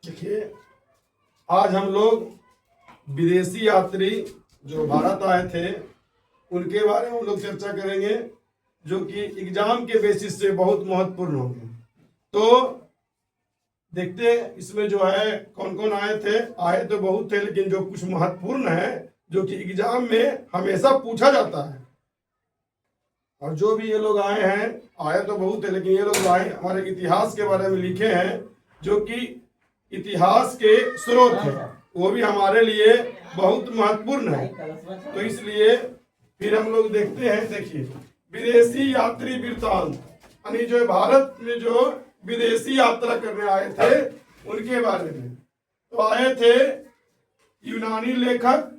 देखिए, आज हम लोग विदेशी यात्री जो भारत आए थे उनके बारे में हम लोग चर्चा करेंगे, जो कि एग्जाम के बेसिस से बहुत महत्वपूर्ण होंगे। तो देखते हैं इसमें जो है कौन कौन आए थे। आए तो बहुत थे, लेकिन जो कुछ महत्वपूर्ण है जो कि एग्जाम में हमेशा पूछा जाता है, और जो भी ये लोग आए हैं, आए तो बहुत है, लेकिन ये लोग आए हमारे इतिहास के बारे में लिखे हैं, जो कि इतिहास के स्रोत हैं, वो भी हमारे लिए बहुत महत्वपूर्ण है। तो इसलिए फिर हम लोग देखते हैं। देखिए, विदेशी यात्री वृत्तांत, यानी जो भारत में जो विदेशी यात्रा करने आए थे उनके बारे में। तो आए थे यूनानी लेखक,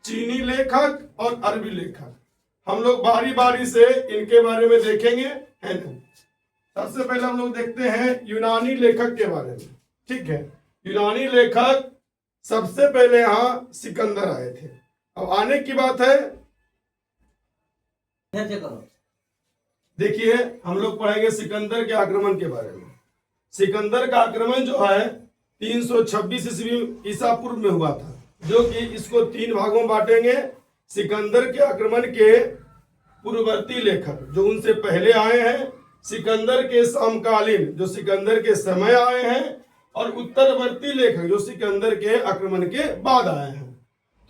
चीनी लेखक और अरबी लेखक। हम लोग बारी बारी से इनके बारे में देखेंगे, है ना। सबसे पहले हम लोग देखते हैं यूनानी लेखक के बारे में। ठीक है, यूनानी लेखक सबसे पहले यहाँ सिकंदर आए थे। अब आने की बात है, देखिए हम लोग पढ़ेंगे सिकंदर के आक्रमण के बारे में। सिकंदर का आक्रमण जो है 326 ईस्वी ईसा पूर्व में हुआ था, जो कि इसको 3 भागों में बांटेंगे। सिकंदर के आक्रमण के पूर्ववर्ती लेखक जो उनसे पहले आए हैं, सिकंदर के समकालीन जो सिकंदर के समय आए हैं, और उत्तरवर्ती लेखक जो सिकंदर के आक्रमण के बाद आए हैं।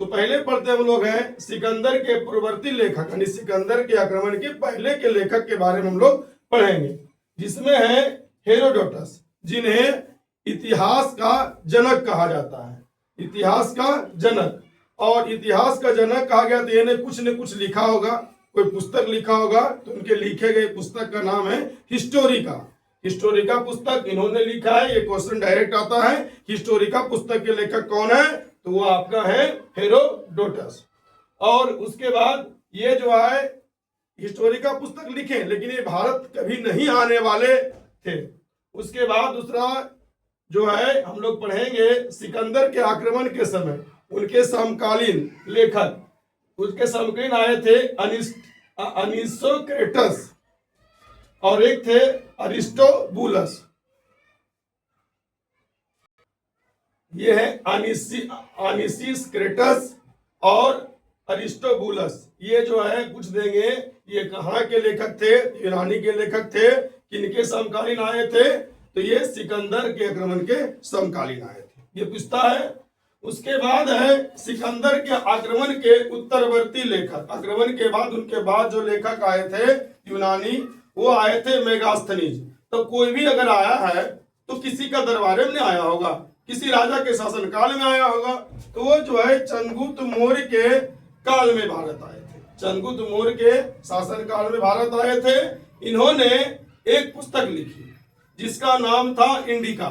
तो पहले पढ़ते हम लोग हैं सिकंदर के पूर्ववर्ती लेखक, यानी सिकंदर के आक्रमण के पहले के लेखक के बारे में हम लोग पढ़ेंगे, जिसमें है हेरोडोटस, जिन्हें इतिहास का जनक कहा जाता है। इतिहास का जनक, और इतिहास का जनक कहा गया तो इन्हें न कुछ लिखा होगा, कोई पुस्तक लिखा होगा, तो उनके लिखे गए पुस्तक का नाम है हिस्टोरिका। हिस्टोरिका पुस्तक इन्होंने लिखा है। ये क्वेश्चन डायरेक्ट आता है, हिस्टोरिका पुस्तक के लेखक कौन है, तो वो आपका है हेरोडोटस। और उसके बाद ये जो है हिस्टोरिका पुस्तक लिखे, लेकिन ये भारत कभी नहीं आने वाले थे। उसके बाद दूसरा जो है हम लोग पढ़ेंगे सिकंदर के आक्रमण के समय उनके समकालीन लेखक, उसके समकालीन आए थे अनिसोक्रेटस और एक थे अरिस्टोबुलस। ये है अनिसिक्रेटस और अरिस्टोबुलस। ये जो है कुछ देंगे, ये कहाँ के लेखक थे, यूनानी के लेखक थे, किनके समकालीन आए थे, तो ये सिकंदर के आक्रमण के समकालीन आए थे, ये पूछता है। उसके बाद है सिकंदर के आक्रमण के उत्तरवर्ती लेखक। आक्रमण के बाद उनके बाद जो लेखक आए थे यूनानी, वो आए थे मेगास्थनीज। तो कोई भी अगर आया है तो किसी का दरबारे में आया होगा, किसी राजा के शासनकाल में आया होगा। तो वो जो है चंद्रगुप्त मौर्य के काल में भारत आए थे। चंद्रगुप्त मौर्य के शासनकाल में भारत आए थे। इन्होंने एक पुस्तक लिखी जिसका नाम था इंडिका।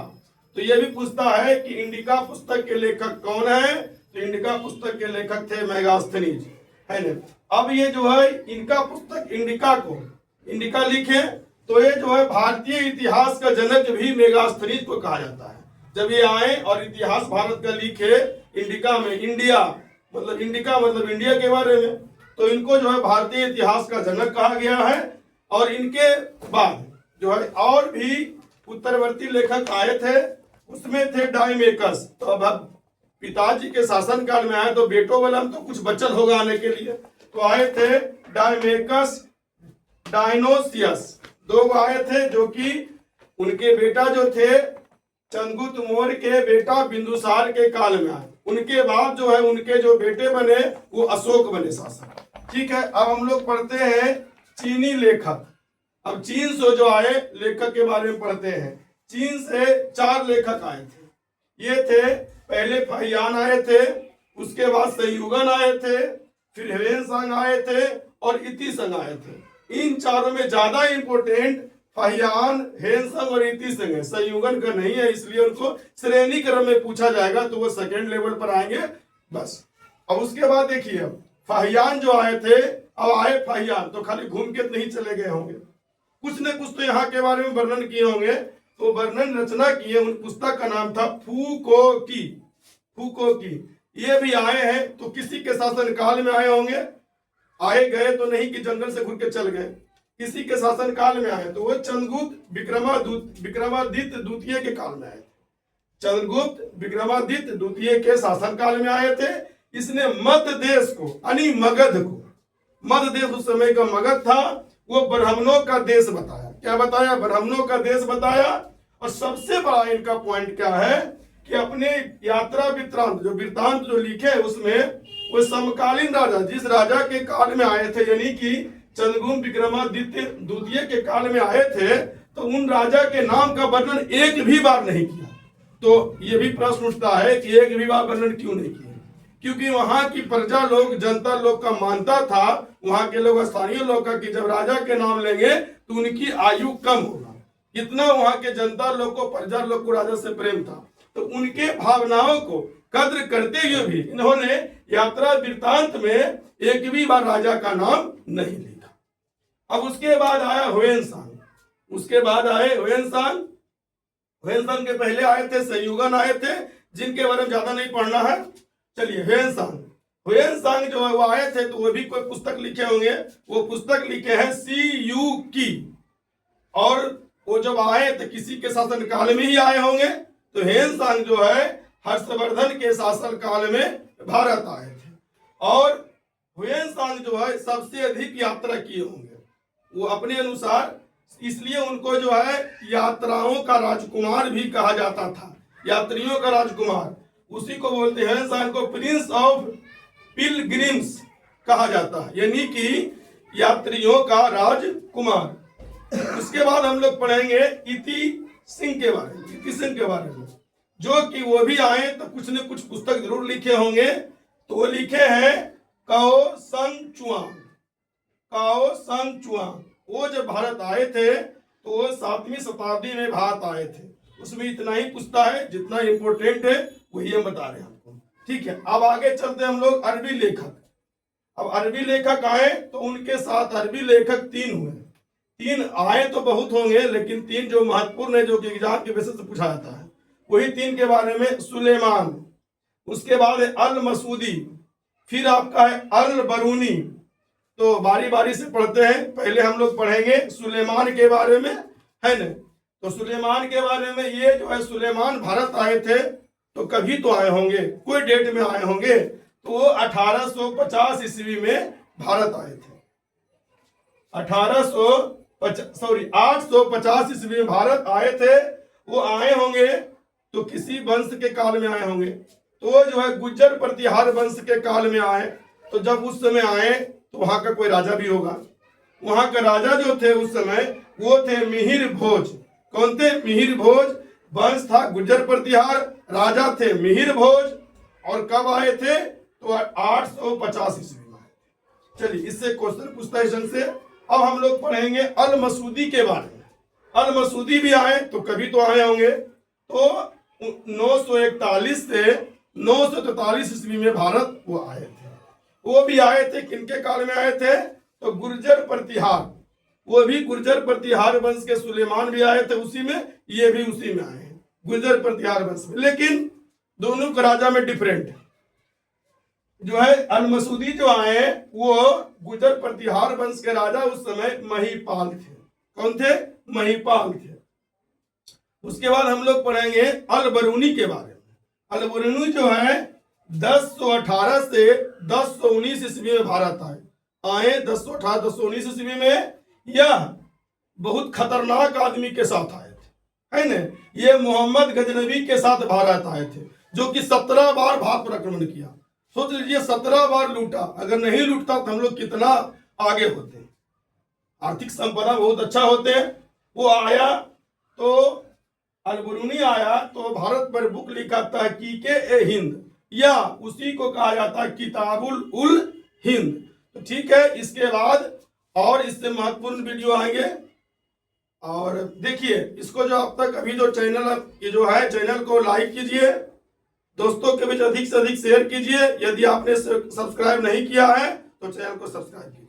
तो ये भी पूछता है कि इंडिका पुस्तक के लेखक कौन है, तो इंडिका पुस्तक के लेखक थे मेगास्थनीज, है ना। अब ये जो है इनका पुस्तक इंडिका लिखे, तो ये जो है भारतीय इतिहास का जनक भी मेगास्थनीज को कहा जाता है। जब ये आए और इतिहास भारत का लिखे इंडिका में, इंडिका मतलब इंडिया के बारे में, तो इनको जो है भारतीय इतिहास का जनक कहा गया है। और इनके बाद जो है और भी उत्तरवर्ती लेखक आए थे, उसमें थे डायमेकस। तो अब पिताजी के शासनकाल में आए तो बेटों वाला तो कुछ बचल होगा आने के लिए, तो आए थे डायमेकस, डायनोसियस, 2 आए थे, जो कि उनके बेटा जो थे चंद्रगुप्त मौर्य के बेटा बिंदुसार के काल में आए। उनके बाद जो है उनके जो बेटे बने वो अशोक बने शासक। ठीक है, अब हम लोग पढ़ते हैं चीनी लेखक। अब चीन से जो आए लेखक के बारे में पढ़ते हैं। चीन से 4 लेखक आए थे। ये थे, पहले फहियान आए थे, उसके बाद संयुगन आए थे, फिर ह्वेनसांग आए थे और इतिसंग आए थे। इन चारों में ज्यादा इंपोर्टेंट फहियान, ह्वेनसांग और इतिसंग है, संयुगन का नहीं है, इसलिए उनको श्रेणी क्रम में पूछा जाएगा तो वो सेकेंड लेवल पर आएंगे बस। अब उसके बाद देखिए, अब फहियान जो आए थे, अब आए फहियान तो खाली घूम के नहीं चले गए होंगे, कुछ न कुछ तो यहाँ के बारे में वर्णन किए होंगे। तो वर्णन रचना किए, उन पुस्तक का नाम था फूको की। ये भी आए हैं, तो किसी के शासन काल में आए होंगे, आए गए तो नहीं कि जंगल से घुर के चल गए, किसी के शासन काल में आए। तो वो चंद्रगुप्त विक्रमादित्य द्वितीय के काल में आए। चंद्रगुप्त विक्रमादित्य द्वितीय के शासनकाल में आए थे। इसने मध्य देश को यानी मगध को, मध्य देश उस समय का मगध था, वो ब्राह्मणों का देश बताया। क्या बताया? ब्राह्मणों का देश बताया। और सबसे बड़ा इनका पॉइंट क्या है कि अपने यात्रा वृत्तांत जो लिखे है उसमें वो समकालीन राजा जिस राजा के काल में आए थे, यानी कि चंद्रगुप्त विक्रमादित्य द्वितीय के काल में आए थे, तो उन राजा के नाम का वर्णन एक भी बार नहीं किया। तो ये भी प्रश्न उठता है कि एक भी बार वर्णन क्यों नहीं किया? क्योंकि वहां की प्रजा लोग, जनता लोग का मानता था, वहां के लोग, स्थानीय लोग का, कि जब राजा के नाम लेंगे तो उनकी आयु कम होगा। इतना वहां के जनता लोग को, प्रजा लोग को राजा से प्रेम था। तो उनके भावनाओं को कद्र करते हुए भी इन्होंने यात्रा वृत्तांत में एक भी बार राजा का नाम नहीं लिखा। अब उसके बाद आया हुएनसांग। उसके बाद आए हुएनसांग। हुएनसांग के पहले आए थे संयुगन आए थे, जिनके बारे में ज्यादा नहीं पढ़ना है। चलिए, हुएनसांग जो है वो आए थे, तो वो भी कोई पुस्तक लिखे होंगे। वो पुस्तक लिखे हैं CU की। और वो जब आए थे किसी के शासन काल में ही आए होंगे। तो हुएनसांग जो है हर्षवर्धन के शासन काल में भारत आए थे। और हुएनसांग जो है सबसे अधिक यात्रा किए होंगे वो अपने अनुसार, इसलिए उनको जो है यात्राओं का राजकुमार भी कहा जाता था। यात्रियों का राजकुमार, उसी को बोलते हैं। हुएनसांग को प्रिंस ऑफ पिलग्रिम्स कहा जाता है, यानी कि यात्रियों का राजकुमार। उसके बाद हम लोग पढ़ेंगे इति सिंह के बारे में। इति सिंह के बारे में, जो कि वो भी आए तो कुछ न कुछ पुस्तक जरूर लिखे होंगे। तो वो लिखे हैं काओ संग चुआंग। वो जब भारत आए थे तो वो 7वीं शताब्दी में भारत आए थे। उसमें इतना ही पूछता है, जितना इंपोर्टेंट है वही हम बता रहे हैं आपको। ठीक है, अब आगे चलते हम लोग अरबी लेखक। अब अरबी लेखक आए तो उनके साथ अरबी लेखक 3 हुए। 3 आए तो बहुत होंगे, लेकिन 3 जो महत्वपूर्ण है, जो कि एग्जाम के बेसिस से पूछा जाता है, वही 3 के बारे में। सुलेमान, उसके बाद है अल मसूदी, फिर आपका है अल बरूनी। तो बारी बारी से पढ़ते हैं। पहले हम लोग पढ़ेंगे सुलेमान के बारे में, है न। तो सुलेमान के बारे में, ये जो है सुलेमान भारत आए थे, तो कभी तो आए होंगे, कोई डेट में आए होंगे। तो वो 1850 ईस्वी में भारत आए थे। 850 ईस्वी में भारत आए थे। वो आए होंगे तो किसी वंश के काल में आए होंगे। तो वो जो है गुज्जर प्रतिहार वंश के काल में आए। तो जब उस समय आए तो वहां का कोई राजा भी होगा। वहां का राजा जो थे उस समय, वो थे मिहिर भोज। कौन थे? मिहिर भोज वंश था, गुज्जर प्रतिहार, राजा थे मिहिर भोज। और कब आए थे? तो 850 ईस्वी में। चलिए, इससे क्वेश्चन पूछता है से। अब हम लोग पढ़ेंगे अल मसूदी के बारे में। अल मसूदी भी आए तो कभी तो आए होंगे। तो 941 से 943 ईस्वी में भारत वो आए थे। वो भी आए थे, किनके काल में आए थे? तो गुर्जर प्रतिहार, वो भी गुर्जर प्रतिहार वंश के सुलेमान भी आए थे उसी में, ये भी उसी में आए हैं, गुर्जर प्रतिहार वंश में। लेकिन दोनों का राजा में डिफरेंट है। जो है अल मसूदी जो आए वो गुर्जर प्रतिहार वंश के राजा उस समय महिपाल थे। कौन थे? महिपाल थे। उसके बाद हम लोग पढ़ेंगे अल बरूनी के बारे में। अल बरूनी जो है 1018 से 1019 ईस्वी में भारत आए। 1018 1019 ईस्वी में। यह बहुत खतरनाक आदमी के साथ आए थे, है न। ये मोहम्मद गजनवी के साथ भारत आए थे, जो कि 17 बार भारत पर आक्रमण किया। सोच लीजिए, 17 बार लूटा। अगर नहीं लूटता तो हम लोग कितना आगे होते। आर्थिक संपदा बहुत अच्छा होते हैं। वो आया तो अल बरूनी आया तो भारत पर बुक लिखा तहकीके ए हिंद, या उसी को कहा जाता है किताबुल उल हिंद। तो ठीक है, इसके बाद और इससे महत्वपूर्ण वीडियो आएंगे। और देखिए, इसको जो अब तक अभी जो चैनल ये जो है, चैनल को लाइक कीजिए, दोस्तों के बीच अधिक से अधिक शेयर कीजिए। यदि आपने सब्सक्राइब नहीं किया है तो चैनल को सब्सक्राइब कीजिए।